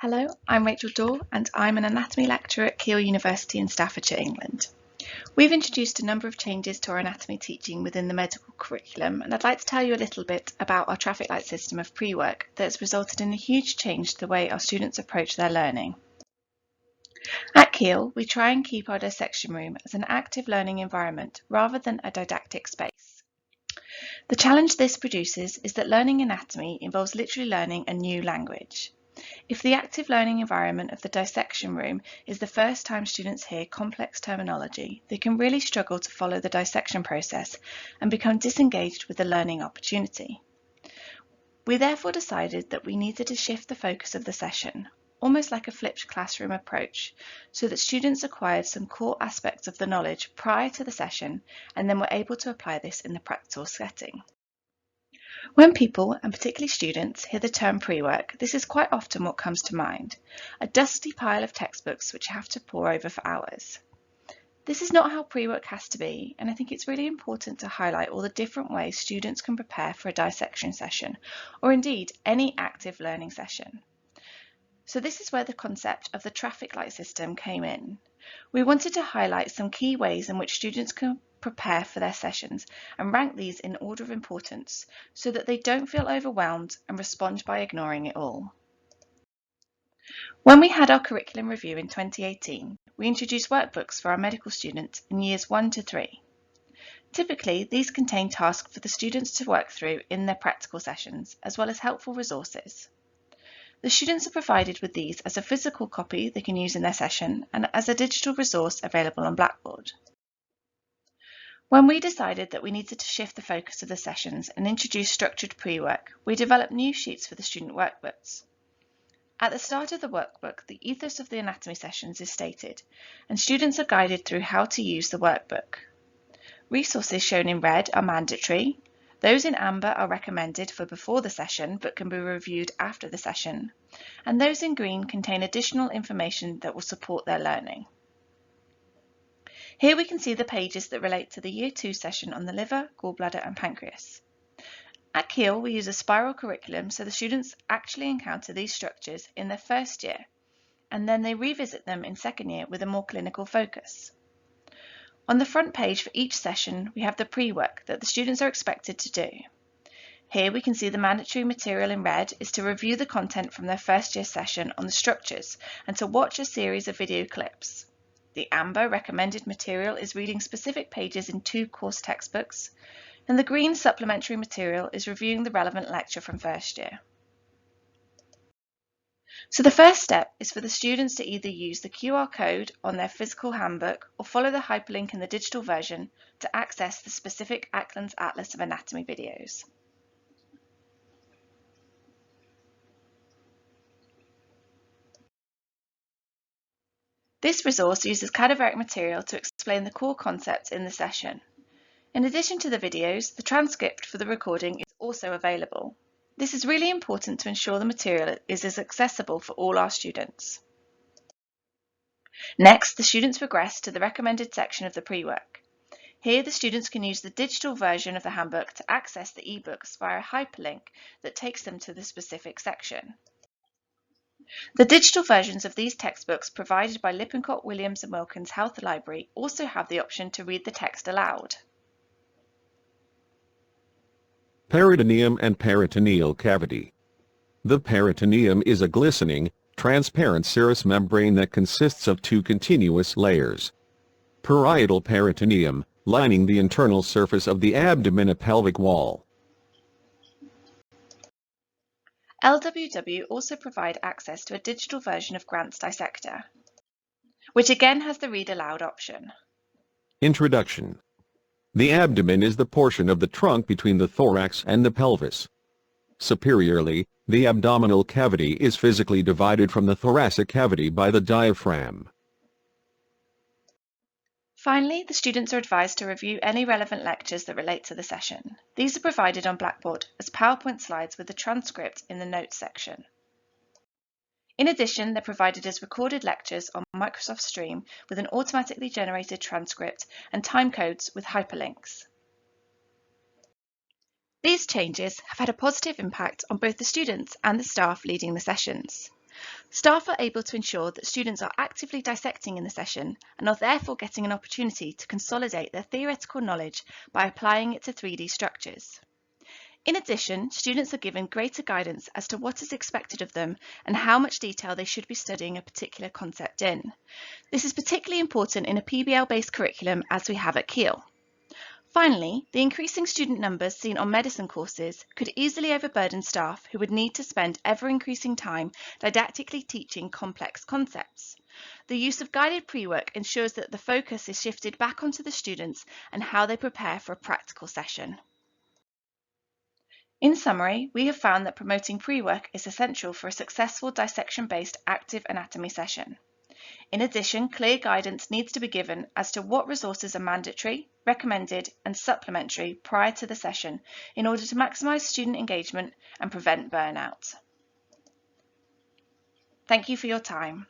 Hello, I'm Rachel Daw and I'm an anatomy lecturer at Keele University in Staffordshire, England. We've introduced a number of changes to our anatomy teaching within the medical curriculum, and I'd like to tell you a little bit about our traffic light system of pre-work that has resulted in a huge change to the way our students approach their learning. At Keele, we try and keep our dissection room as an active learning environment rather than a didactic space. The challenge this produces is that learning anatomy involves literally learning a new language. If the active learning environment of the dissection room is the first time students hear complex terminology, they can really struggle to follow the dissection process and become disengaged with the learning opportunity. We therefore decided that we needed to shift the focus of the session, almost like a flipped classroom approach, so that students acquired some core aspects of the knowledge prior to the session and then were able to apply this in the practical setting. When people, and particularly students, hear the term pre-work, this is quite often what comes to mind, a dusty pile of textbooks which you have to pore over for hours. This is not how pre-work has to be, and I think it's really important to highlight all the different ways students can prepare for a dissection session, or indeed any active learning session. So this is where the concept of the traffic light system came in. We wanted to highlight some key ways in which students can prepare for their sessions and rank these in order of importance so that they don't feel overwhelmed and respond by ignoring it all. When we had our curriculum review in 2018, we introduced workbooks for our medical students in years 1 to 3. Typically, these contain tasks for the students to work through in their practical sessions, as well as helpful resources. The students are provided with these as a physical copy they can use in their session and as a digital resource available on Blackboard. When we decided that we needed to shift the focus of the sessions and introduce structured pre-work, we developed new sheets for the student workbooks. At the start of the workbook, the ethos of the anatomy sessions is stated, and students are guided through how to use the workbook. Resources shown in red are mandatory. Those in amber are recommended for before the session but can be reviewed after the session, and those in green contain additional information that will support their learning. Here we can see the pages that relate to the Year 2 session on the liver, gallbladder and pancreas. At Keele, we use a spiral curriculum so the students actually encounter these structures in their first year, and then they revisit them in second year with a more clinical focus. On the front page for each session, we have the pre-work that the students are expected to do. Here we can see the mandatory material in red is to review the content from their first year session on the structures and to watch a series of video clips. The amber recommended material is reading specific pages in 2 course textbooks, and the green supplementary material is reviewing the relevant lecture from first year. So the first step is for the students to either use the QR code on their physical handbook or follow the hyperlink in the digital version to access the specific Ackland's Atlas of Anatomy videos. This resource uses cadaveric material to explain the core concepts in the session. In addition to the videos, the transcript for the recording is also available. This is really important to ensure the material is as accessible for all our students. Next, the students progress to the recommended section of the pre-work. Here, the students can use the digital version of the handbook to access the ebooks via a hyperlink that takes them to the specific section. The digital versions of these textbooks provided by Lippincott, Williams and Wilkins Health Library also have the option to read the text aloud. Peritoneum and peritoneal cavity. The peritoneum is a glistening, transparent serous membrane that consists of 2 continuous layers. Parietal peritoneum, lining the internal surface of the abdomen and pelvic wall. LWW also provide access to a digital version of Grant's Dissector, which again has the read aloud option. Introduction. The abdomen is the portion of the trunk between the thorax and the pelvis. Superiorly, the abdominal cavity is physically divided from the thoracic cavity by the diaphragm. Finally, the students are advised to review any relevant lectures that relate to the session. These are provided on Blackboard as PowerPoint slides with the transcript in the notes section. In addition, they're provided as recorded lectures on Microsoft Stream with an automatically generated transcript and timecodes with hyperlinks. These changes have had a positive impact on both the students and the staff leading the sessions. Staff are able to ensure that students are actively dissecting in the session and are therefore getting an opportunity to consolidate their theoretical knowledge by applying it to 3D structures. In addition, students are given greater guidance as to what is expected of them and how much detail they should be studying a particular concept in. This is particularly important in a PBL-based curriculum as we have at Keele. Finally, the increasing student numbers seen on medicine courses could easily overburden staff who would need to spend ever-increasing time didactically teaching complex concepts. The use of guided pre-work ensures that the focus is shifted back onto the students and how they prepare for a practical session. In summary, we have found that promoting pre-work is essential for a successful dissection-based active anatomy session. In addition, clear guidance needs to be given as to what resources are mandatory, recommended, and supplementary prior to the session in order to maximise student engagement and prevent burnout. Thank you for your time.